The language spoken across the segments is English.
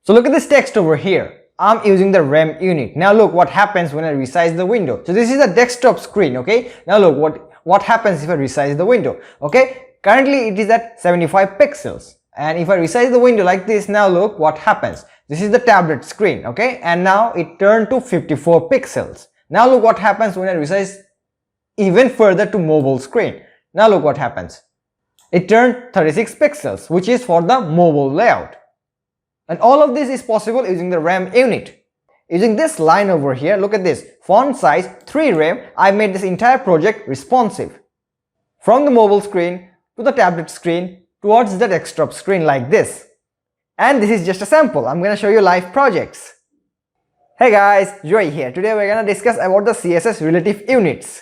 So look at this text over here. I'm using the REM unit. Now look what happens when I resize the window. So this is a desktop screen, okay? Now look what happens if I resize the window, okay? Currently it is at 75 pixels. And if I resize the window like this, now look what happens. This is the tablet screen, okay? And now it turned to 54 pixels. Now look what happens when I resize even further to mobile screen. Now look what happens. It turned 36 pixels, which is for the mobile layout. And all of this is possible using the REM unit. Using this line over here, look at this. Font size 3 rem, I made this entire project responsive. From the mobile screen to the tablet screen towards the desktop screen like this. And this is just a sample. I'm gonna show you live projects. Hey guys, Joy here. Today we're gonna discuss about the CSS Relative Units.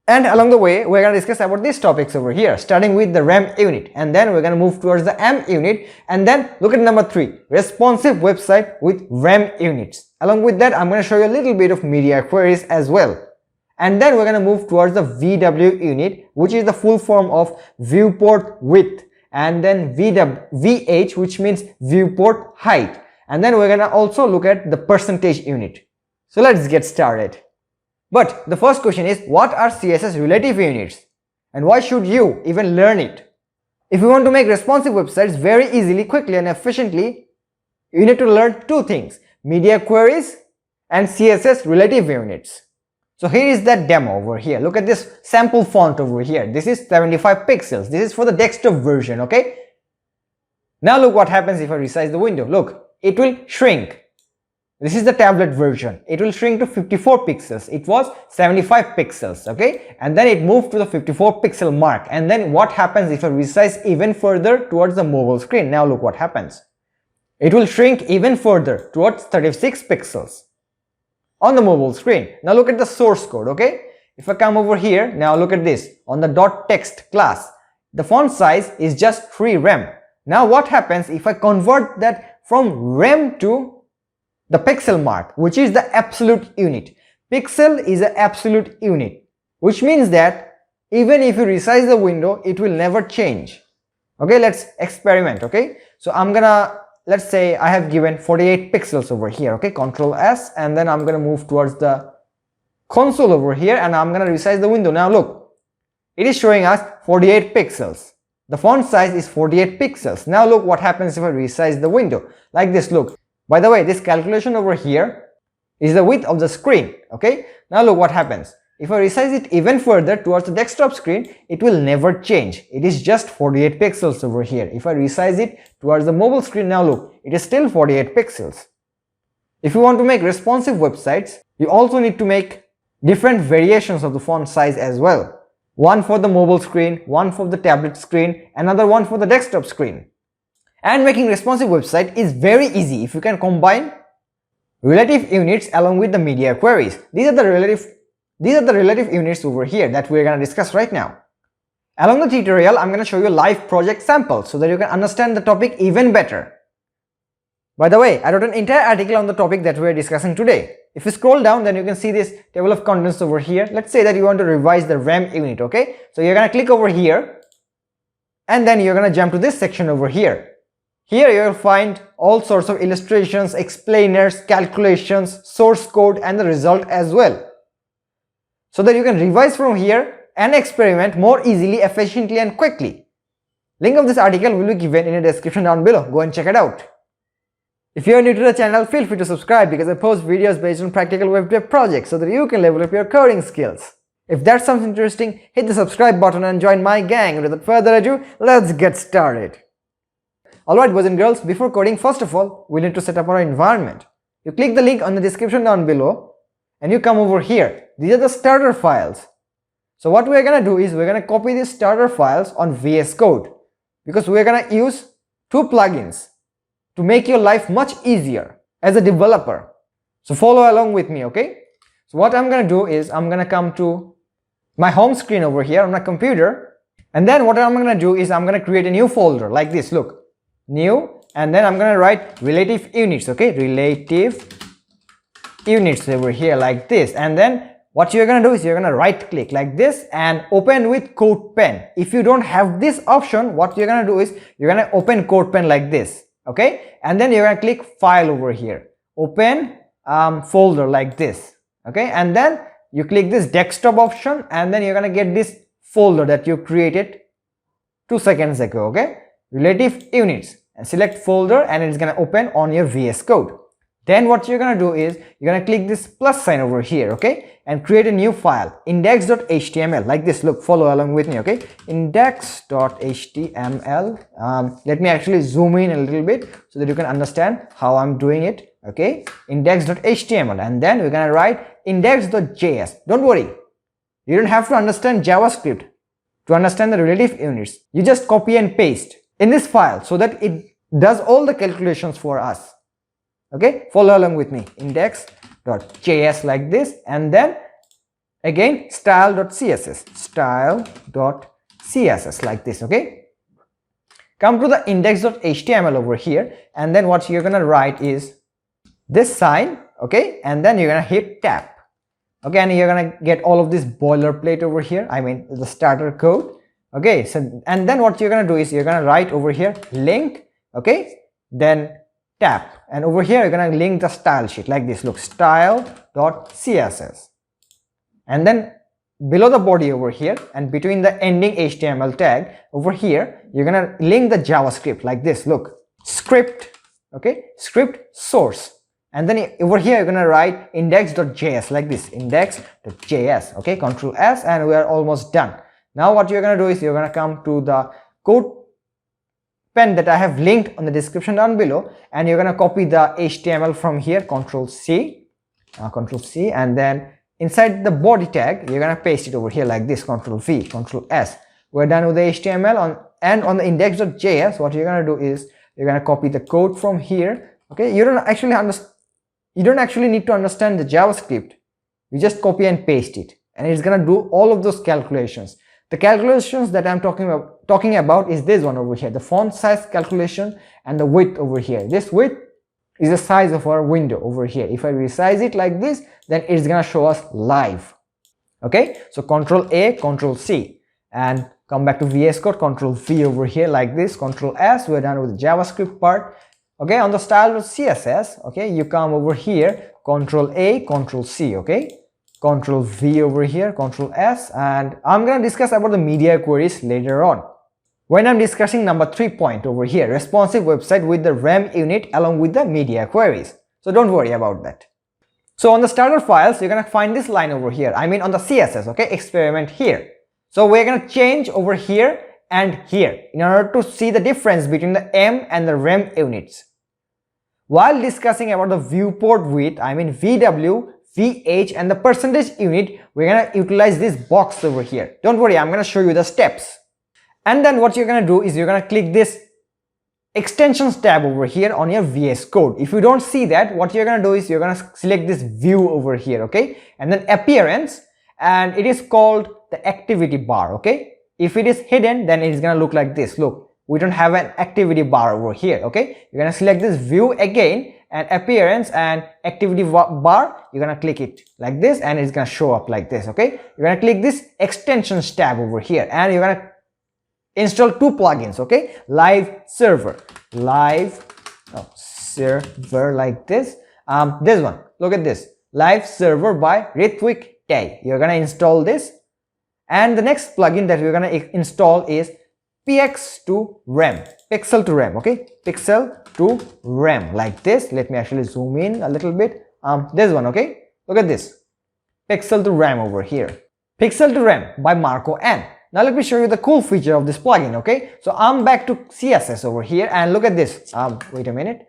And along the way, we're going to discuss about these topics over here, starting with the REM unit, and then we're going to move towards the M unit, and then look at number 3, responsive website with REM units. Along with that, I'm going to show you a little bit of media queries as well. And then we're going to move towards the VW unit, which is the full form of Viewport Width, and then VH, which means Viewport Height. And then we're going to also look at the percentage unit. So let's get started. But the first question is, what are CSS Relative Units and why should you even learn it? If you want to make responsive websites very easily, quickly and efficiently, you need to learn two things, Media Queries and CSS Relative Units. So here is that demo over here. Look at this sample font over here. This is 75 pixels. This is for the desktop version, okay? Now look what happens if I resize the window. Look, it will shrink. This is the tablet version. It will shrink to 54 pixels. It was 75 pixels, okay? And then it moved to the 54 pixel mark. And then what happens if I resize even further towards the mobile screen? Now look what happens. It will shrink even further towards 36 pixels on the mobile screen. Now look at the source code, okay? If I come over here, now look at this. On the .text class, the font size is just 3 rem. Now what happens if I convert that from rem to the pixel mark, which is the absolute unit. Pixel is an absolute unit, which means that even if you resize the window, it will never change. Okay, let's experiment, okay? So I'm gonna, let's say I have given 48 pixels over here, okay? Control S, and then I'm gonna move towards the console over here and I'm gonna resize the window. Now look, it is showing us 48 pixels. The font size is 48 pixels. Now look what happens if I resize the window. Like this, look. By the way, this calculation over here is the width of the screen, okay? Now look what happens. If I resize it even further towards the desktop screen, it will never change. It is just 48 pixels over here. If I resize it towards the mobile screen, now look, it is still 48 pixels. If you want to make responsive websites, you also need to make different variations of the font size as well. One for the mobile screen, one for the tablet screen, another one for the desktop screen. And making responsive website is very easy if you can combine relative units along with the media queries. These are the relative units over here that we're going to discuss right now. Along the tutorial, I'm going to show you live project samples so that you can understand the topic even better. By the way, I wrote an entire article on the topic that we're discussing today. If you scroll down, then you can see this table of contents over here. Let's say that you want to revise the REM unit, okay? So you're going to click over here and then you're going to jump to this section over here. Here you will find all sorts of illustrations, explainers, calculations, source code and the result as well. So that you can revise from here and experiment more easily, efficiently and quickly. Link of this article will be given in the description down below. Go and check it out. If you are new to the channel, feel free to subscribe because I post videos based on practical web dev projects so that you can level up your coding skills. If that sounds interesting, hit the subscribe button and join my gang. Without further ado, let's get started. Alright boys and girls, before coding, first of all, we need to set up our environment. You click the link on the description down below and you come over here. These are the starter files. So what we're going to do is we're going to copy these starter files on VS Code because we're going to use two plugins to make your life much easier as a developer. So follow along with me, okay? So what I'm going to do is I'm going to come to my home screen over here on my computer, and then what I'm going to do is I'm going to create a new folder like this. Look. New, and then I'm gonna write relative units, okay? Relative units over here like this, and then what you're gonna do is you're gonna right click like this and open with Code Pen. If you don't have this option, what you're gonna do is you're gonna open Code Pen like this. okay, and then you're gonna click file over here, open folder like this, okay, and then you click this desktop option, and then you're gonna get this folder that you created 2 seconds ago, okay, relative units, and select folder, and it's gonna open on your VS Code. Then what you're gonna do is you're gonna click this plus sign over here, okay, and create a new file, index.html, like this. Look, follow along with me, okay, index.html. Let me actually zoom in a little bit so that you can understand how I'm doing it, okay, index.html, and then we're gonna write index.js. Don't worry, you don't have to understand JavaScript to understand the relative units. You just copy and paste in this file so that it does all the calculations for us. Okay, follow along with me, index.js like this, and then again style.css like this, okay. Come to the index.html over here, and then what you're gonna write is this sign, okay, and then you're gonna hit tab, okay, and you're gonna get all of this boilerplate over here, I mean the starter code, okay. So and then what you're gonna do is you're gonna write over here link, okay, then tab, and over here you're gonna link the style sheet like this. Look, style.css, and then below the body over here and between the ending HTML tag over here you're gonna link the JavaScript like this. Look, script, okay, script source, and then over here you're gonna write index.js like this, index.js, okay, Control S, and we are almost done. Now what you're gonna do is you're gonna come to the code pen that I have linked on the description down below, and you're gonna copy the HTML from here, Control C, and then inside the body tag you're gonna paste it over here like this, Control V, Control S. We're done with the HTML. And on the index.js, what you're gonna do is you're gonna copy the code from here, okay. You don't actually need to understand the JavaScript. You just copy and paste it, and it's gonna do all of those calculations. The calculations that I'm talking about is this one over here, the font size calculation and the width over here. This width is the size of our window over here. If I resize it like this, then it's gonna show us live, okay. So Control A, Control C, and come back to VS Code, Control V over here like this, Control S. We're done with the JavaScript part, okay. On the style.css, okay, you come over here, Control A, Control C, okay, Control V over here, Control S, and I'm gonna discuss about the media queries later on when I'm discussing number 3 point over here, responsive website with the REM unit along with the media queries. So don't worry about that. So on the starter files, you're gonna find this line over here, I mean on the CSS, okay, experiment here. So we're gonna change over here and here in order to see the difference between the M and the REM units. While discussing about the viewport width, I mean VW, VH, and the percentage unit, we're gonna utilize this box over here. Don't worry, I'm gonna show you the steps. And then what you're gonna do is you're gonna click this extensions tab over here on your VS Code. If you don't see that, what you're gonna do is you're gonna select this view over here, okay, and then appearance, and it is called the activity bar, okay. If it is hidden, then it's gonna look like this. Look, we don't have an activity bar over here, okay. You're gonna select this view again, and appearance and activity bar, you're gonna click it like this, and it's gonna show up like this, okay. You're gonna click this extensions tab over here, and you're gonna install 2 plugins, okay. Live server like this. This one, look at this, live server by Ritwik Tay. You're gonna install this, and the next plugin that we're gonna install is px to rem, pixel to rem, okay, pixel to rem like this. Let me actually zoom in a little bit. This one, okay, look at this, pixel to rem over here, pixel to rem by Marco N. Now let me show you the cool feature of this plugin, okay. So I'm back to CSS over here, and look at this. Wait a minute,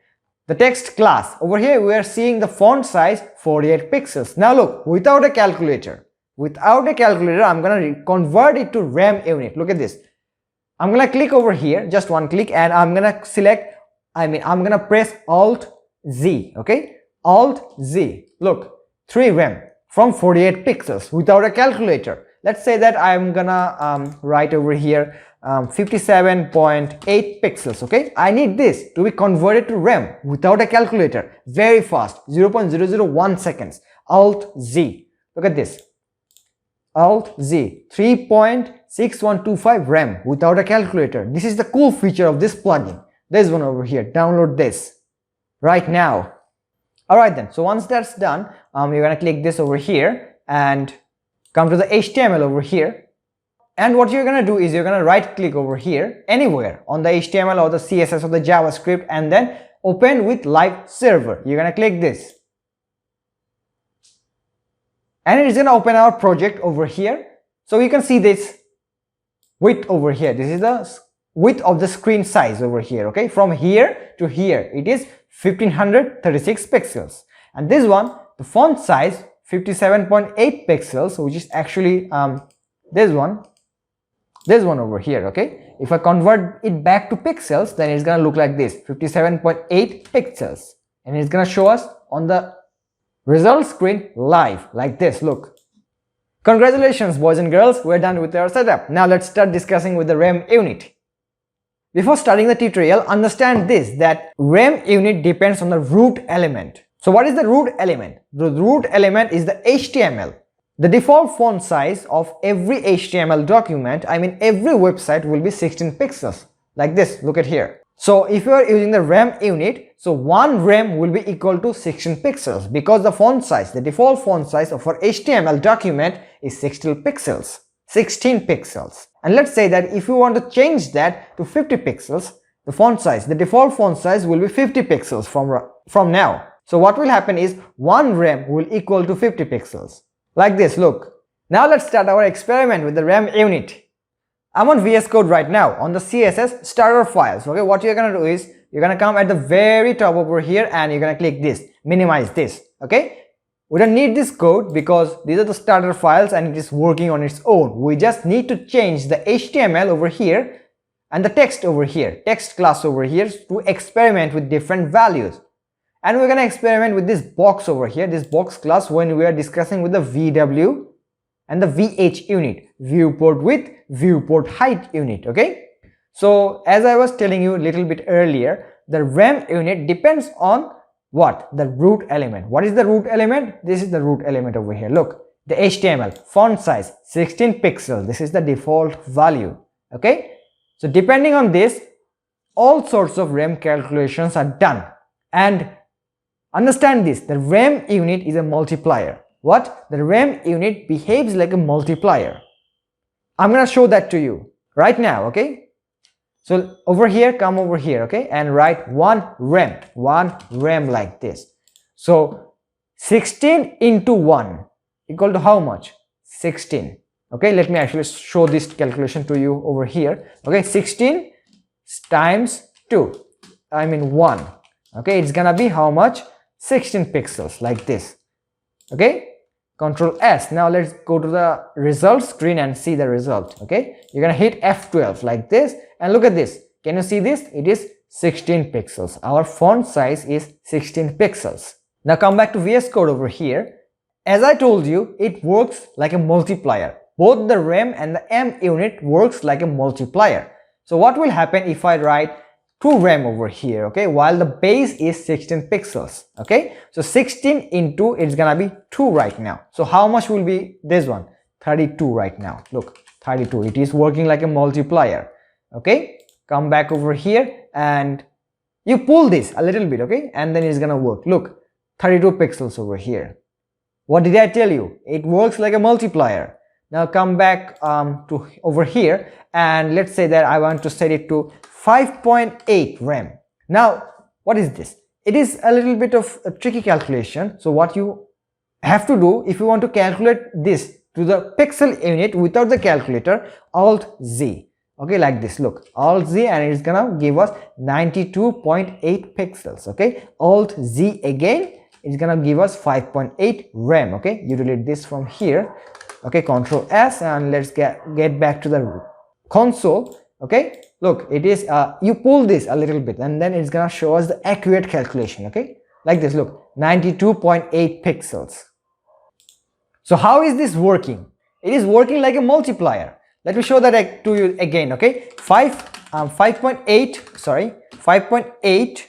the text class over here, we are seeing the font size 48 pixels. Now look, without a calculator, I'm gonna convert it to REM unit. Look at this. I'm gonna click over here, just one click, and I'm gonna select, I'm gonna press Alt Z, okay, Alt Z. Look, 3 REM from 48 pixels without a calculator. Let's say that I'm gonna write over here 57.8 pixels, okay. I need this to be converted to REM without a calculator, very fast, 0.001 seconds. Alt Z, look at this, Alt Z, 3.6125 REM without a calculator. This is the cool feature of this plugin. this one over here. Download this right now. Alright then, so once that's done, you're gonna click this over here and come to the HTML over here. And what you're gonna do is you're gonna right click over here anywhere on the HTML or the CSS or the JavaScript and then open with live server. You're gonna click this. And it's gonna open our project over here. So you can see this width over here. This is the width of the screen size over here. Okay, from here to here it is 1536 pixels, and this one, the font size 57.8 pixels, which is actually this one over here. Okay, if I convert it back to pixels, then it's gonna look like this, 57.8 pixels, and it's gonna show us on the result screen live like this. Look. Congratulations boys and girls, we're done with our setup. Now let's start discussing with the REM unit. Before starting the tutorial, understand this, that REM unit depends on the root element. So what is the root element? The root element is the HTML. The default font size of every HTML document, I mean every website, will be 16 pixels like this. Look at here. So if you are using the REM unit, so one REM will be equal to 16 pixels because the font size, the default font size of our HTML document is 16 pixels. And let's say that if you want to change that to 50 pixels, the font size, the default font size will be 50 pixels from now. So what will happen is one REM will equal to 50 pixels like this. Look. Now let's start our experiment with the REM unit. I'm on VS Code right now on the CSS starter files. Okay, what you're gonna do is you're gonna come at the very top over here and you're gonna click this, minimize this. Okay, we don't need this code because these are the starter files and it is working on its own. We just need to change the HTML over here and the text over here, text class over here, to experiment with different values. And we're gonna experiment with this box over here, this box class, when we are discussing with the VW and the VH unit, Viewport Width, Viewport Height unit. Okay, so as I was telling you a little bit earlier, the REM unit depends on what? The root element. What is the root element? This is the root element over here. Look, the HTML font size 16 pixels. This is the default value. Okay, so depending on this, all sorts of REM calculations are done. And understand this, the REM unit is a multiplier. What? The REM unit behaves like a multiplier. I'm gonna show that to you right now. Okay, so over here, come over here, okay, and write one REM like this. So 16 into 1 equal to how much? 16. Okay, let me actually show this calculation to you over here. Okay, 16 times 2, I mean 1. Okay, it's gonna be how much? 16 pixels like this. Okay, Control S. Now let's go to the result screen and see the result. Okay, you're gonna hit F12 like this and look at this. Can you see this? It is 16 pixels. Our font size is 16 pixels. Now come back to VS Code over here. As I told you, it works like a multiplier. Both the REM and the M unit works like a multiplier. So what will happen if I write 2 REM over here, okay, while the base is 16 pixels. Okay, so 16 into, it's gonna be 2 right now. So how much will be this one? 32 right now. Look, 32. It is working like a multiplier. Okay, come back over here and you pull this a little bit, okay, and then it's gonna work. Look, 32 pixels over here. What did I tell you? It works like a multiplier. Now come back to over here and let's say that I want to set it to 5.8 REM. Now what is this? It is a little bit of a tricky calculation. So what you have to do, if you want to calculate this to the pixel unit without the calculator, Alt Z. Okay, like this. Look, Alt Z, and it's gonna give us 92.8 pixels. Okay, Alt Z again, it's gonna give us 5.8 REM. Okay, you delete this from here. Okay, Control S, and let's get back to the console. Okay, look, it is you pull this a little bit and then it's gonna show us the accurate calculation. Okay, like this. Look, 92.8 pixels. So how is this working? It is working like a multiplier. Let me show that to you again. Okay, 5.8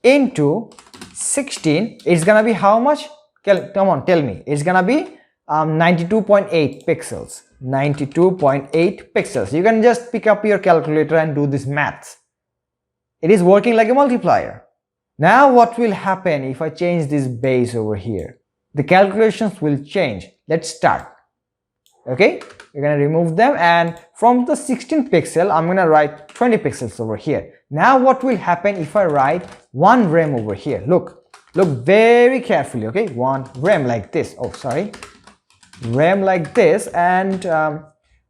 into 16, it's gonna be how much? Come on, tell me. It's gonna be 92.8 pixels. 92.8 pixels. You can just pick up your calculator and do this maths. it is working like a multiplier. Now what will happen if I change this base over here? The calculations will change. Let's start. Okay, we're gonna remove them, and from the 16 pixel I'm gonna write 20 pixels over here. Now what will happen if I write 1 rem over here? Look very carefully. Okay, 1 rem like this. Oh, sorry, rem like this, and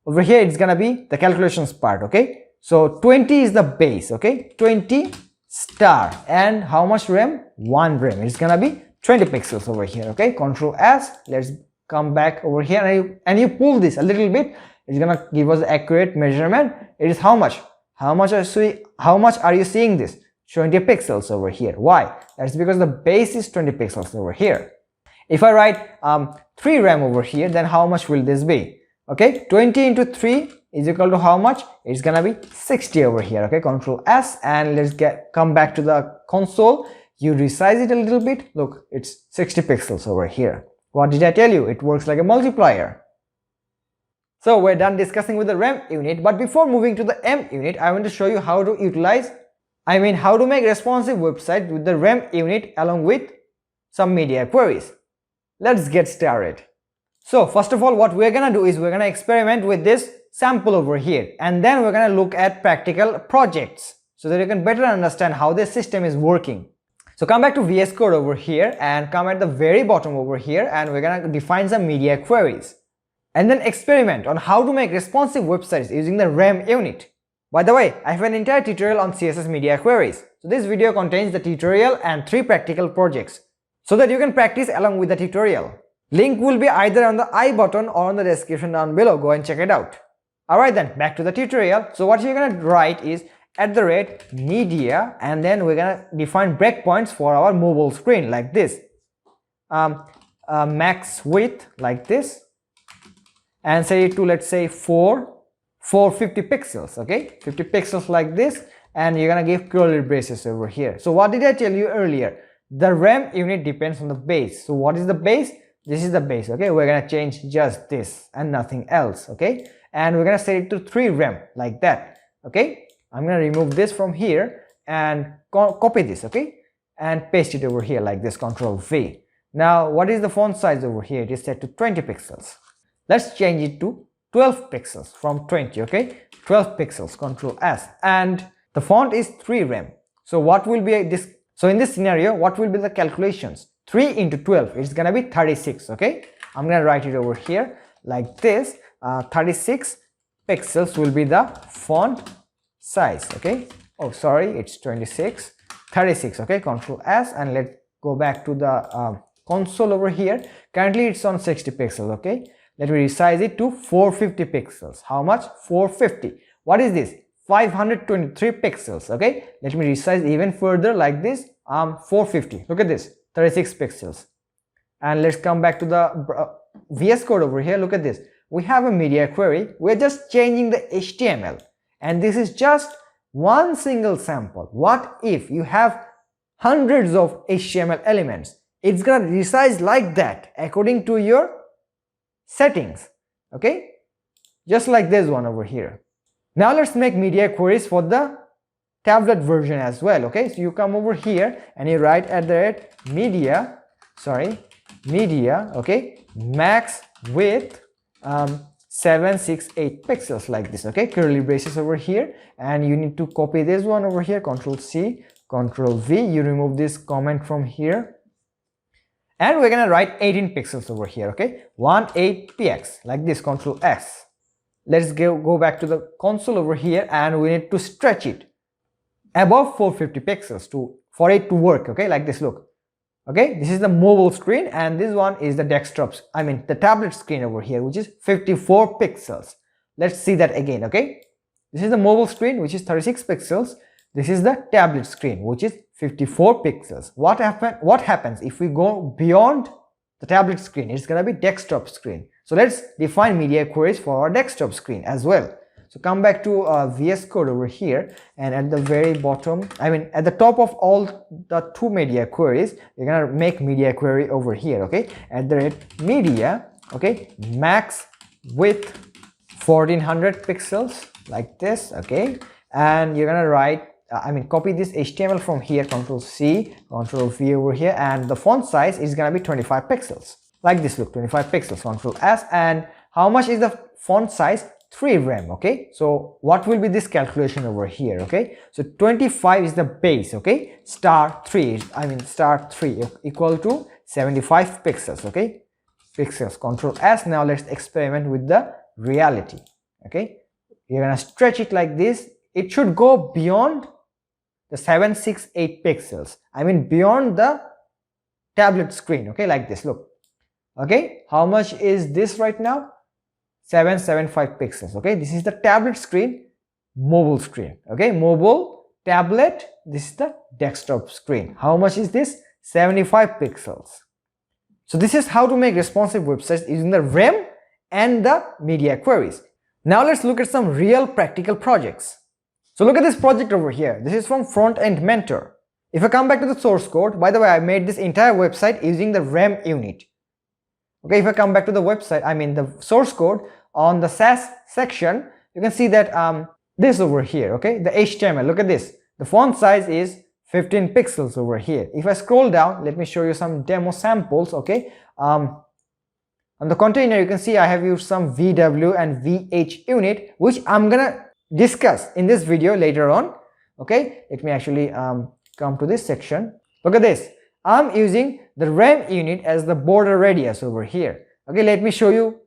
over here it's gonna be the calculations part. Okay, so 20 is the base. Okay, 20 star, and how much rem? 1 rem. It's gonna be 20 pixels over here. Okay, Control S. Let's come back over here, and you pull this a little bit. It's gonna give us accurate measurement. It is how much? How much are you seeing this? 20 pixels over here. Why? That's because the base is 20 pixels over here. If I write 3 rem over here, then how much will this be? Okay, 20 into 3 is equal to how much? It's gonna be 60 over here. Okay, Control S, and let's come back to the console. You resize it a little bit. Look, it's 60 pixels over here. What did I tell you? It works like a multiplier. So we're done discussing with the REM unit, but before moving to the M unit, I want to show you how to how to make responsive website with the REM unit along with some media queries. Let's get started. So first of all, what we're gonna do is we're gonna experiment with this sample over here, and then we're gonna look at practical projects so that you can better understand how this system is working. So come back to VS Code over here and come at the very bottom over here, and we're gonna define some media queries and then experiment on how to make responsive websites using the REM unit. By the way, I have an entire tutorial on CSS Media Queries. So this video contains the tutorial and 3 practical projects so that you can practice along with the tutorial. Link will be either on the I button or on the description down below. Go and check it out. Alright then, back to the tutorial. So what you're gonna write is @media, and then we're gonna define breakpoints for our mobile screen like this. Max width like this, and say it to, let's say, 450 pixels. Okay, 50 pixels like this, and you're gonna give curly braces over here. So what did I tell you earlier? The REM unit depends on the base. So what is the base? This is the base. Okay, we're gonna change just this and nothing else. Okay, and we're gonna set it to 3 rem like that. Okay, I'm gonna remove this from here and copy this. Okay, and paste it over here like this. Control V. Now what is the font size over here? It is set to 20 pixels. Let's change it to 12 pixels from 20. Okay, 12 pixels. Control S, and the font is 3 rem. So what will be this? So in this scenario, what will be the calculations? 3 into 12, it's gonna be 36. Okay, I'm gonna write it over here like this. 36 pixels will be the font size. Okay, oh sorry, it's 26. 36. Okay, Control S, and let's go back to the console over here. Currently it's on 60 pixels. Okay, let me resize it to 450 pixels. How much? 450. What is this? 523 pixels. Okay, let me resize even further like this. 450. Look at this, 36 pixels. And let's come back to the VS Code over here. Look at this. We have a media query. We're just changing the HTML, and this is just one single sample. What if you have hundreds of HTML elements? It's gonna resize like that according to your settings. Okay, just like this one over here. Now let's make media queries for the tablet version as well. Okay, so you come over here and you write @media, okay, max width 768 pixels like this. Okay, curly braces over here, and you need to copy this one over here. Control C, Control V. You remove this comment from here, and we're gonna write 18 pixels over here. Okay, 18px like this. Control S. Let's go back to the console over here, and we need to stretch it above 450 pixels for it to work. Okay, like this. Look. Okay, this is the mobile screen, and this one is the the tablet screen over here, which is 54 pixels. Let's see that again. Okay, this is the mobile screen, which is 36 pixels. This is the tablet screen, which is 54 pixels. What happens if we go beyond the tablet screen? It's gonna be desktop screen. So let's define media queries for our desktop screen as well. So come back to VS Code over here, and at the very bottom, at the top of all the 2 media queries, you're gonna make media query over here. Okay, @media, okay, max width 1400 pixels like this. Okay, and you're gonna write copy this HTML from here, Control C, Control V over here, and the font size is gonna be 25 pixels. Like this, look, 25 pixels, Control S, and how much is the font size? 3 rem, okay? So what will be this calculation over here, okay? So 25 is the base, okay? Star 3 equal to 75 pixels, okay? Pixels, Control S. Now let's experiment with the reality, okay? You're gonna stretch it like this. It should go beyond the 768 pixels. Beyond the tablet screen, okay? Like this, look. Okay, how much is this right now? 775 pixels, okay? This is the tablet screen, mobile screen, okay? Mobile, tablet, this is the desktop screen. How much is this? 75 pixels. So this is how to make responsive websites using the REM and the media queries. Now let's look at some real practical projects. So look at this project over here. This is from Front End Mentor. If I come back to the source code, by the way, I made this entire website using the REM unit. Okay, if I come back to the website, the source code on the CSS section, you can see that this over here, okay, the HTML, look at this. The font size is 15 pixels over here. If I scroll down, let me show you some demo samples, okay. On the container, you can see I have used some VW and VH unit, which I'm gonna discuss in this video later on, okay. Let me actually come to this section. Look at this. I'm using the REM unit as the border radius over here. Okay, let me show you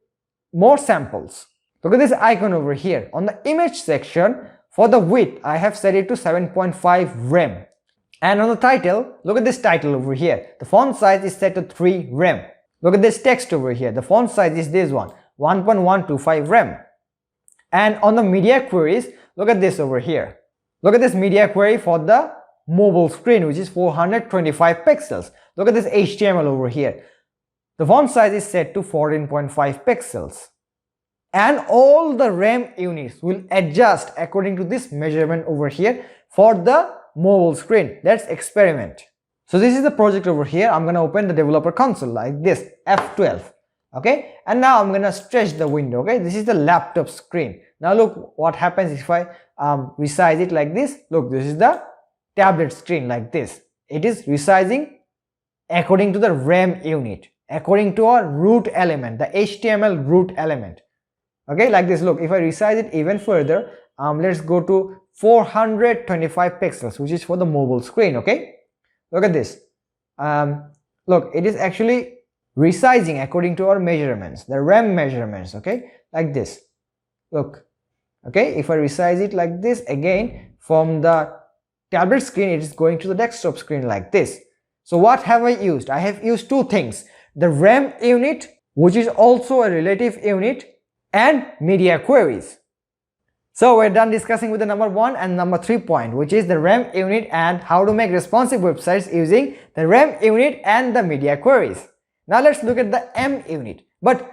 more samples. Look at this icon over here. On the image section, for the width, I have set it to 7.5 rem. And on the title, look at this title over here. The font size is set to 3 rem. Look at this text over here. The font size is this one, 1.125 rem. And on the media queries, look at this over here. Look at this media query for the mobile screen, which is 425 pixels. Look at this HTML over here. The font size is set to 14.5 pixels. And all the REM units will adjust according to this measurement over here for the mobile screen. Let's experiment. So this is the project over here. I'm gonna open the developer console like this, F12. Okay, and now I'm gonna stretch the window. Okay, this is the laptop screen. Now look what happens if I resize it like this. Look, this is the tablet screen like this. It is resizing according to the REM unit, according to our root element, the HTML root element. Okay, like this. Look, if I resize it even further, let's go to 425 pixels, which is for the mobile screen. Okay, look at this. Look, it is actually resizing according to our measurements, the REM measurements. Okay, like this. Look, okay, if I resize it like this, again from the tablet screen, it is going to the desktop screen like this. So what have I used? I have used two things: the REM unit, which is also a relative unit, and media queries. So we're done discussing with the number 1 and number 3 point, which is the REM unit and how to make responsive websites using the REM unit and the media queries. Now let's look at the M unit. But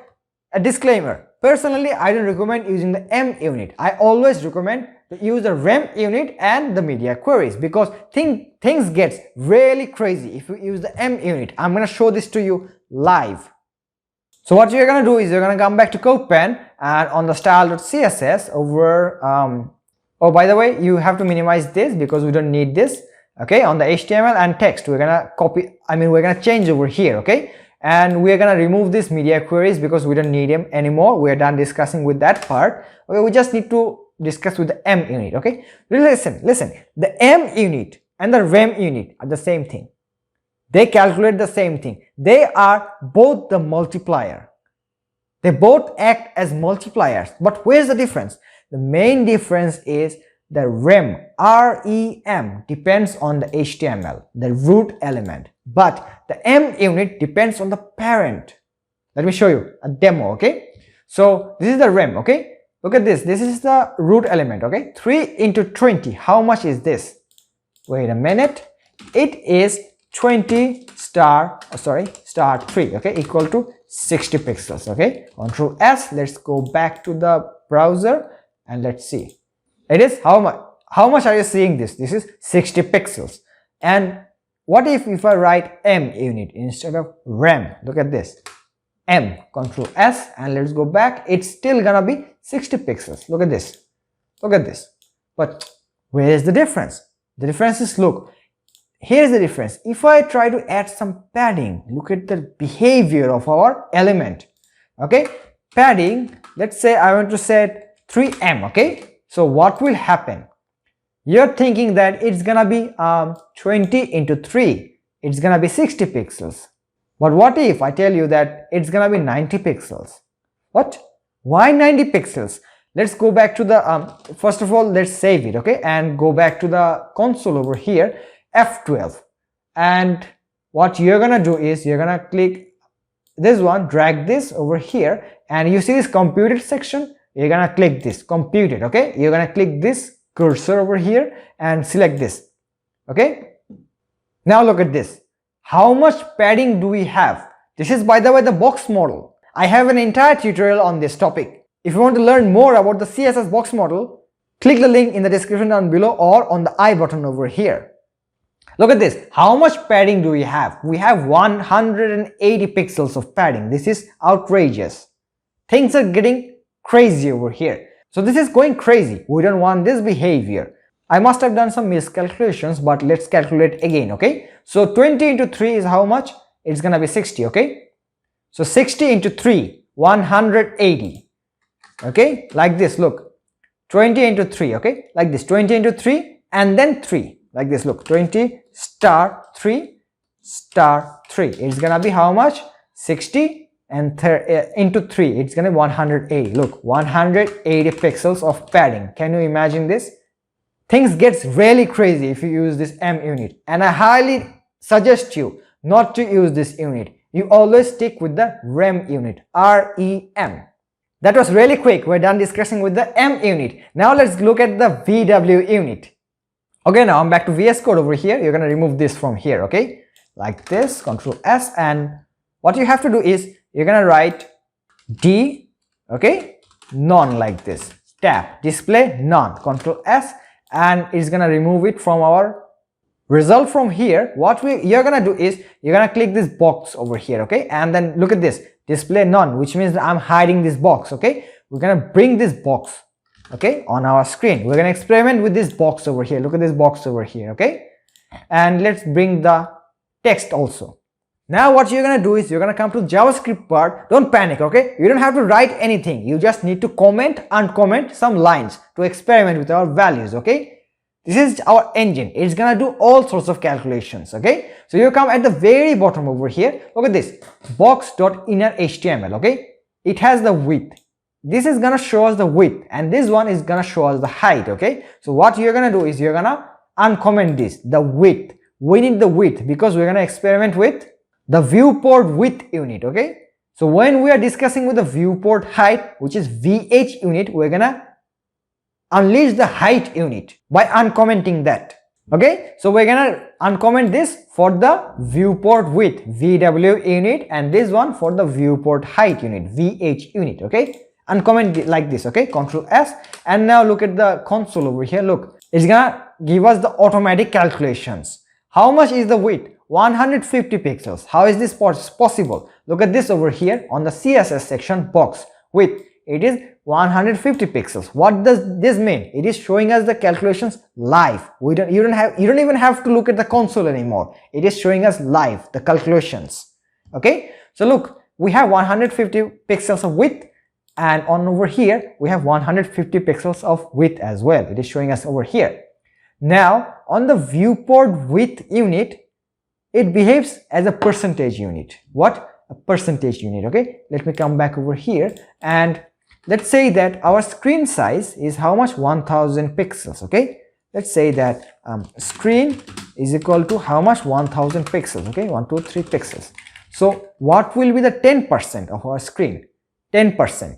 a disclaimer, personally I don't recommend using the M unit. I always recommend to use the REM unit and the media queries, because things get really crazy if you use the M unit. I'm gonna show this to you live. So what you're gonna do is you're gonna come back to CodePen and on the style.css over oh, by the way, you have to minimize this because we don't need this. Okay, on the HTML and text we're gonna copy, we're gonna change over here. Okay, and we're gonna remove this media queries because we don't need them anymore. We're done discussing with that part. Okay, we just need to discuss with the M unit. Okay, listen, the M unit and the REM unit are the same thing. They calculate the same thing. They are both the multiplier. They both act as multipliers. But where's the difference? The main difference is the REM, REM, depends on the HTML, the root element. But the M unit depends on the parent. Let me show you a demo, okay? So this is the REM, okay? Look at this. This is the root element, okay? 3 into 20. How much is this? Wait a minute. It is 20 star 3, okay, equal to 60 pixels. Okay, Control S. Let's go back to the browser and let's see. It is how much are you seeing this? This is 60 pixels. And what if I write M unit instead of REM? Look at this. M, Control S, and let's go back. It's still gonna be 60 pixels. Look at this. Look at this. But where is the difference? The difference is, look, here's the difference. If I try to add some padding, look at the behavior of our element. Okay, padding, let's say I want to set 3M. Okay, so what will happen? You're thinking that it's gonna be 20 into 3, it's gonna be 60 pixels. But what if I tell you that it's gonna be 90 pixels? What? Why 90 pixels? Let's go back to the first of all, let's save it, okay, and go back to the console over here, F12, and what you're gonna do is you're gonna click this one, drag this over here, and you see this computed section, you're gonna click this computed. Okay, you're gonna click this cursor over here and select this. Okay, now look at this. How much padding do we have? This is, by the way, the box model. I have an entire tutorial on this topic. If you want to learn more about the CSS box model, click the link in the description down below or on the I button over here. Look at this. How much padding do we have? We have 180 pixels of padding. This is outrageous. Things are getting crazy over here. So this is going crazy. We don't want this behavior. I must have done some miscalculations, but let's calculate again. Okay, so 20 into 3 is how much? It's gonna be 60. Okay, so 60 into 3, 180. Okay, like this. Look, 20 into 3. Okay, like this, 20 into 3 and then 3, like this. Look, 20 star 3 star 3. It's gonna be how much? 60 and into 3, it's gonna be 180. Look, 180 pixels of padding. Can you imagine this? Things gets really crazy if you use this M unit, and I highly suggest you not to use this unit. You always stick with the REM unit, REM. That was really quick. We're done discussing with the M unit. Now let's look at the VW unit. Okay, now I'm back to VS Code over here. You're gonna remove this from here. Okay, like this, Control S, and what you have to do is you're gonna write D, okay, none, like this, tab, display none, Control S, and it's gonna remove it from our result. From here, what you're gonna do is you're gonna click this box over here. Okay, and then look at this, display none, which means that I'm hiding this box. Okay, we're gonna bring this box, okay, on our screen. We're gonna experiment with this box over here. Look at this box over here. Okay, and let's bring the text also. Now what you're gonna do is you're gonna come to JavaScript part. Don't panic. Okay, you don't have to write anything. You just need to comment, uncomment some lines to experiment with our values. Okay, this is our engine. It's gonna do all sorts of calculations. Okay, so you come at the very bottom over here. Look at this box.innerHTML. Okay, it has the width. This is gonna show us the width, and this one is gonna show us the height. Okay, so what you're gonna do is you're gonna uncomment this, the width. We need the width because we're gonna experiment with the viewport width unit. Okay, so when we are discussing with the viewport height, which is VH unit, we're gonna unleash the height unit by uncommenting that. Okay, so we're gonna uncomment this for the viewport width, VW unit, and this one for the viewport height unit, VH unit. Okay, uncomment it like this. Okay, Control S, and now look at the console over here. Look, it's gonna give us the automatic calculations. How much is the width? 150 pixels. How is this possible? Look at this over here on the CSS section, box width. It is 150 pixels. What does this mean? It is showing us the calculations live. You don't even have to look at the console anymore. It is showing us live the calculations. Okay, so look, we have 150 pixels of width, and on over here we have 150 pixels of width as well. It is showing us over here. Now on the viewport width unit, it behaves as a percentage unit. What? A percentage unit. Okay, let me come back over here, and let's say that our screen size is how much? 1000 pixels. Okay, let's say that screen is equal to how much? 1000 pixels. Okay, 1 2 3 pixels. So what will be the 10% of our screen? 10%,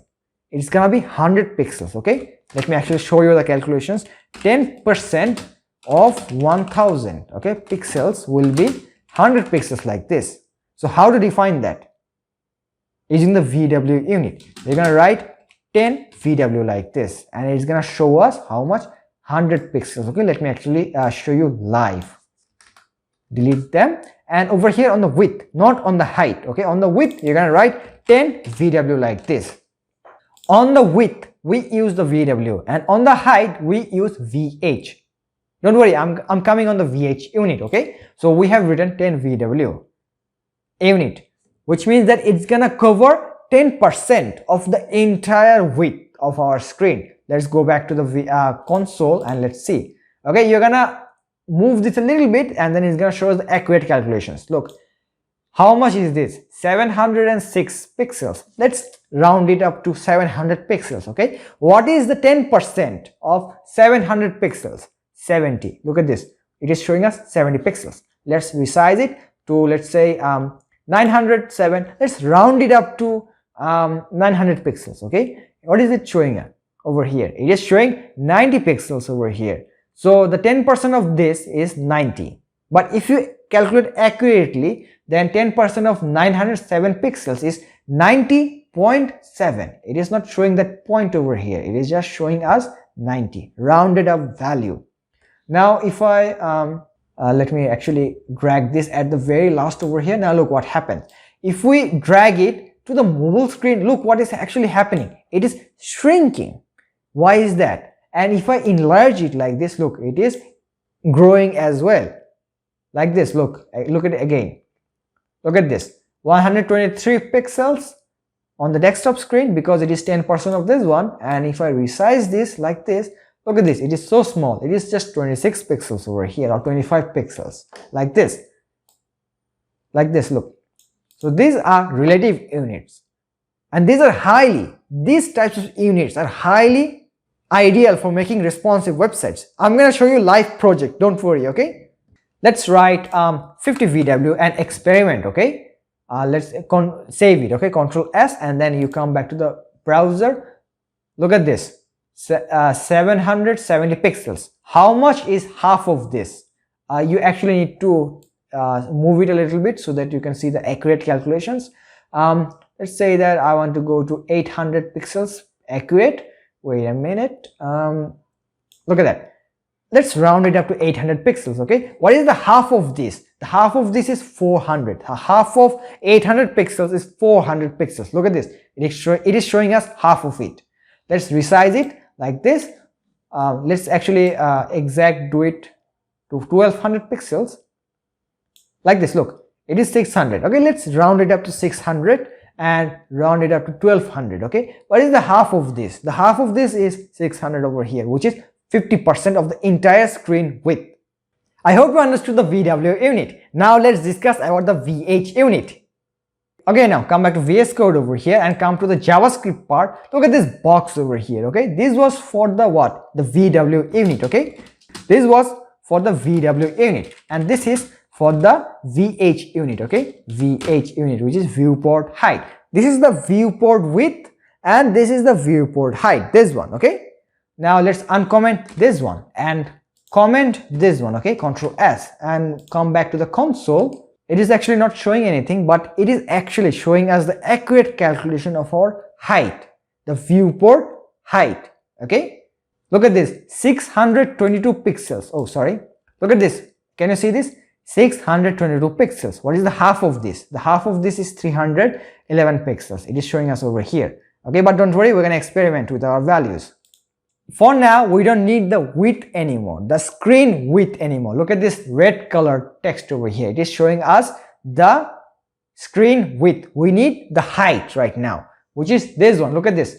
it's gonna be 100 pixels. Okay, let me actually show you the calculations. 10% of 1000, okay, pixels will be 100 pixels, like this. So how to define that? Using the VW unit, we're gonna write 10 VW like this, and it's gonna show us how much? 100 pixels. Okay, let me actually show you live. Delete them, and over here on the width, not on the height. Okay, on the width you're gonna write 10 VW like this. On the width we use the VW, and on the height we use VH. Don't worry, I'm coming on the VH unit. Okay, so we have written 10 VW unit, which means that it's gonna cover 10% of the entire width of our screen. Let's go back to the console and let's see. Okay, you're gonna move this a little bit and then it's gonna show us the accurate calculations. Look, how much is this? 706 pixels. Let's round it up to 700 pixels. Okay, what is the 10% of 700 pixels? 70. Look at this, it is showing us 70 pixels. Let's resize it to, let's say 907. Let's round it up to 900 pixels. Okay, what is it showing over here? It is showing 90 pixels over here. So the 10% of this is 90, but if you calculate accurately, then 10% of 907 pixels is 90.7. It is not showing that point over here, it is just showing us 90, rounded up value. Now if I let me actually drag this at the very last over here. Now look what happens. If we drag it to the mobile screen, look what is actually happening. It is shrinking. Why is that? And if I enlarge it like this, look, it is growing as well. Like this, look at it again. Look at this, 123 pixels on the desktop screen because it is 10% of this one. And if I resize this like this, look at this, it is so small, it is just 26 pixels over here, or 25 pixels, like this, look. So these are relative units, and these types of units are highly ideal for making responsive websites. I'm going to show you live project, don't worry. Okay, let's write 50 VW and experiment. Okay, let's save it. Okay, Control S, and then you come back to the browser. Look at this, 770 pixels. How much is half of this? You actually need to move it a little bit so that you can see the accurate calculations. Let's say that I want to go to 800 pixels accurate. Wait a minute, look at that. Let's round it up to 800 pixels. Okay, what is the half of this? The half of this is 400. Half of 800 pixels is 400 pixels. Look at this, it is showing us half of it. Let's resize it like this. Let's actually do it to 1200 pixels, like this. Look, it is 600. Okay, let's round it up to 600 and round it up to 1200. Okay, what is the half of this? The half of this is 600 over here, which is 50% of the entire screen width. I hope you understood the VW unit. Now let's discuss about the VH unit. Okay, now come back to VS Code over here and come to the JavaScript part. Look at this box over here. Okay, this was for the what? The VW unit. Okay, this was for the VW unit, and this is for the VH unit. Okay, VH unit, which is viewport height. This is the viewport width and this is the viewport height, this one. Okay, now let's uncomment this one and comment this one. Okay, Control S and come back to the console. It is actually not showing anything, but it is actually showing us the accurate calculation of our height, the viewport height. Okay, look at this, 622 pixels. Oh, sorry, look at this. Can you see this? 622 pixels. What is the half of this? The half of this is 311 pixels. It is showing us over here. Okay, but don't worry, we're going to experiment with our values. For now, we don't need the width anymore, the screen width anymore. Look at this red colored text over here. It is showing us the screen width. We need the height right now, which is this one. Look at this,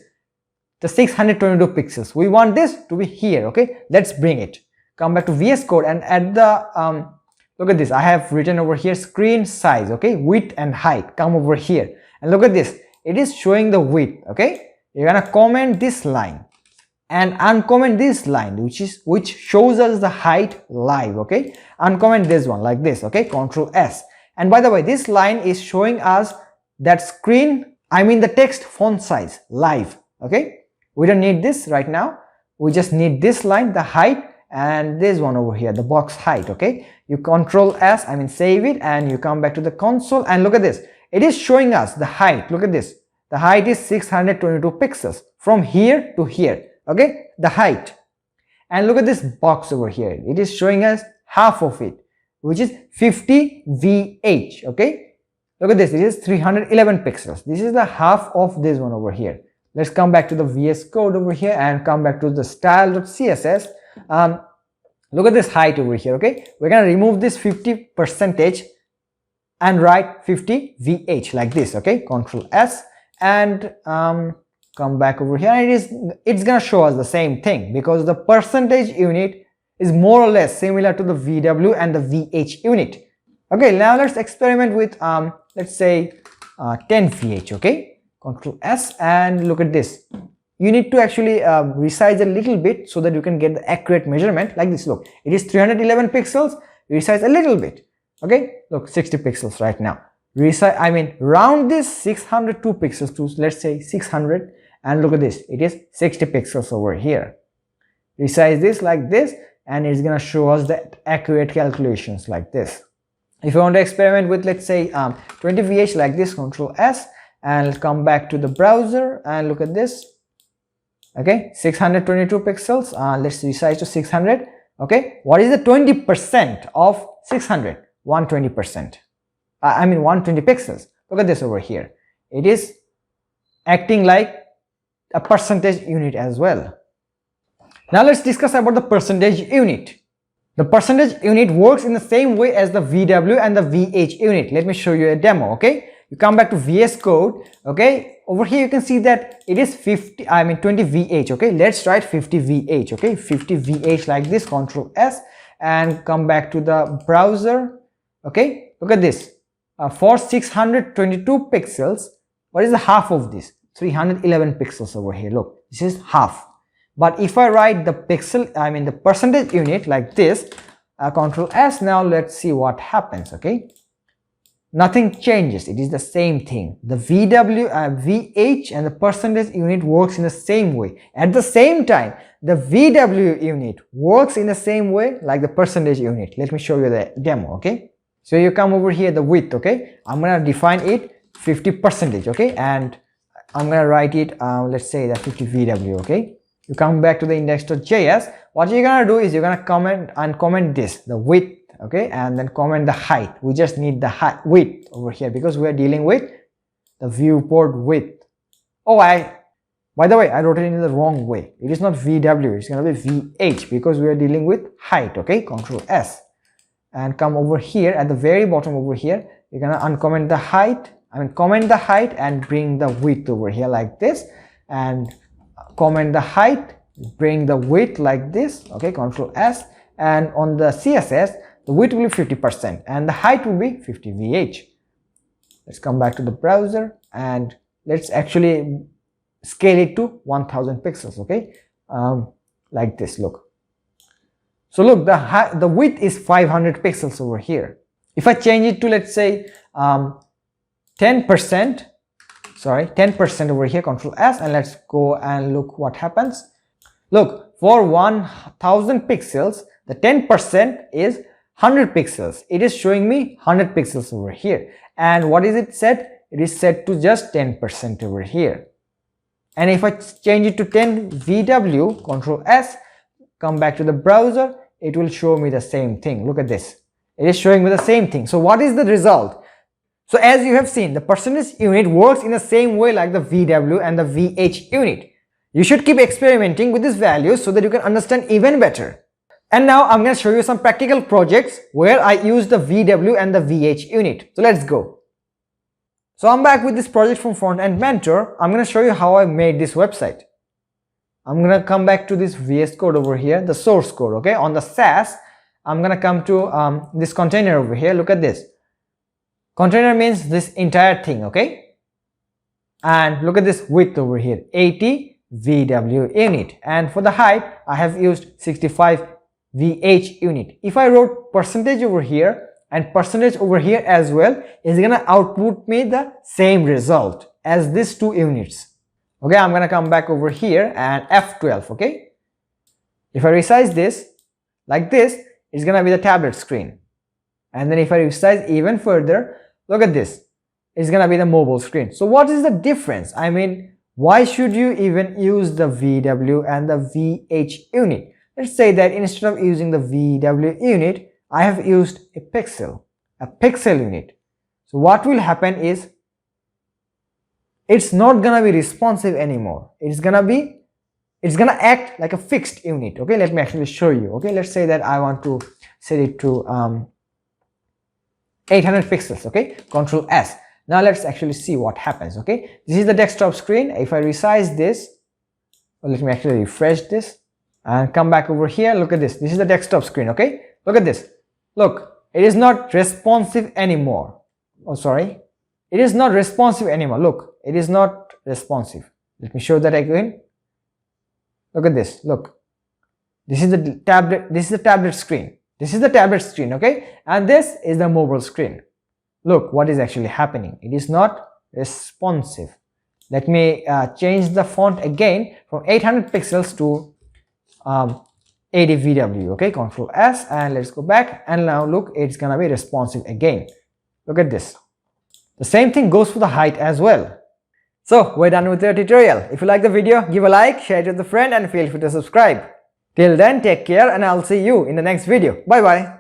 the 622 pixels. We want this to be here. Okay, let's bring it. Come back to VS Code and add the look at this. I have written over here screen size. Okay, width and height. Come over here and look at this. It is showing the width. Okay, you're gonna comment this line and uncomment this line, which shows us the height live. Okay, uncomment this one like this. Okay, Control S. And by the way, this line is showing us that screen, I mean the text font size live. Okay, we don't need this right now. We just need this line, the height, and this one over here, the box height. Okay, you Control S, I mean save it, and you come back to the console and look at this. It is showing us the height. Look at this, the height is 622 pixels from here to here. Okay, the height. And look at this box over here. It is showing us half of it, which is 50 VH. Okay, look at this. It is 311 pixels. This is the half of this one over here. Let's come back to the VS Code over here and come back to the style.css. Look at this height over here. Okay, we're gonna remove this 50% and write 50 VH like this. Okay, Control S and come back over here, and it's gonna show us the same thing because the percentage unit is more or less similar to the VW and the VH unit. Okay, now let's experiment with let's say 10 VH. Okay, Control S and look at this. You need to actually resize a little bit so that you can get the accurate measurement like this. Look, it is 311 pixels. Resize a little bit. Okay, look, 60 pixels right now. Round this 602 pixels to, let's say, 600, and look at this, it is 60 pixels over here. Resize this like this, and it's gonna show us the accurate calculations like this. If you want to experiment with, let's say 20 VH like this, Control S, and come back to the browser and look at this. Okay, 622 pixels. Let's resize to 600. Okay, what is the 20% of 600? 120%. 120 pixels. Look at this over here. It is acting like a percentage unit as well. Now let's discuss about the percentage unit. The percentage unit works in the same way as the VW and the VH unit. Let me show you a demo. Okay, you come back to VS Code. Okay, over here you can see that it is 20 VH. Okay, let's write 50 VH. Okay, 50 VH like this, Control S, and come back to the browser. Okay, look at this. For 622 pixels, what is the half of this? 311 pixels over here. Look, this is half. But if I write the the percentage unit like this, Control S, now let's see what happens. Okay, nothing changes. It is the same thing. The VW, VH and the percentage unit works in the same way. At the same time, the VW unit works in the same way like the percentage unit. Let me show you the demo. Okay, so you come over here, the width. Okay, I'm gonna define it 50%. Okay, and I'm gonna write it let's say that 50 VW. Okay, you come back to the index.js. What you're gonna do is you're gonna comment this, the width. Okay, and then comment the height. We just need the width over here because we are dealing with the viewport width. Oh, by the way, I wrote it in the wrong way. It is not VW, it's gonna be VH because we are dealing with height. Okay, Control S, and come over here at the very bottom over here. You're gonna uncomment the height. Comment the height and bring the width over here like this, and comment the height, bring the width like this. Okay, Control S, and on the CSS, the width will be 50% and the height will be 50 VH. Let's come back to the browser and let's actually scale it to 1000 pixels. Okay, like this. Look. So look, the width is 500 pixels over here. If I change it to, let's say 10%, sorry, 10% over here, Control S, and let's go and look what happens. Look, for 1000 pixels, the 10% is 100 pixels. It is showing me 100 pixels over here. And what is it set? It is set to just 10% over here. And if I change it to 10 VW, Control S, come back to the browser, it will show me the same thing. Look at this. It is showing me the same thing. So what is the result? So as you have seen, the percentage unit works in the same way like the VW and the VH unit. You should keep experimenting with these values so that you can understand even better. And now I'm going to show you some practical projects where I use the VW and the VH unit. So let's go. So I'm back with this project from Front End Mentor. I'm going to show you how I made this website. I'm going to come back to this VS Code over here, the source code. Okay, on the SAS, I'm going to come to this container over here. Look at this. Container means this entire thing. Okay, and look at this width over here, 80 VW unit, and for the height I have used 65 VH unit. If I wrote percentage over here and percentage over here as well, is gonna output me the same result as these two units. Okay, I'm gonna come back over here and F12. Okay, if I resize this like this, it's gonna be the tablet screen, and then if I resize even further, look at this, it's gonna be the mobile screen. So what is the difference? Why should you even use the VW and the VH unit? Let's say that instead of using the VW unit, I have used a pixel unit. So what will happen is, it's not gonna be responsive anymore. It's gonna be it's gonna act like a fixed unit. Okay, let me actually show you. Okay, let's say that I want to set it to 800 pixels. Okay, Control S. Now let's actually see what happens. Okay, this is the desktop screen. If I resize this, let me actually refresh this and come back over here. Look at this. This is the desktop screen. Okay, look at this. Look, it is not responsive anymore. Oh, sorry, it is not responsive anymore. Look, it is not responsive. Let me show that again. Look at this. Look, this is the tablet. This is the tablet screen. This is the tablet screen. Okay, and this is the mobile screen. Look what is actually happening. It is not responsive. Let me change the font again from 800 pixels to 80 VW. Okay, Control S, and let's go back, and now look, it's gonna be responsive again. Look at this. The same thing goes for the height as well. So we're done with the tutorial. If you like the video, give a like, share it with a friend, and feel free to subscribe. Till then, take care, and I'll see you in the next video. Bye bye.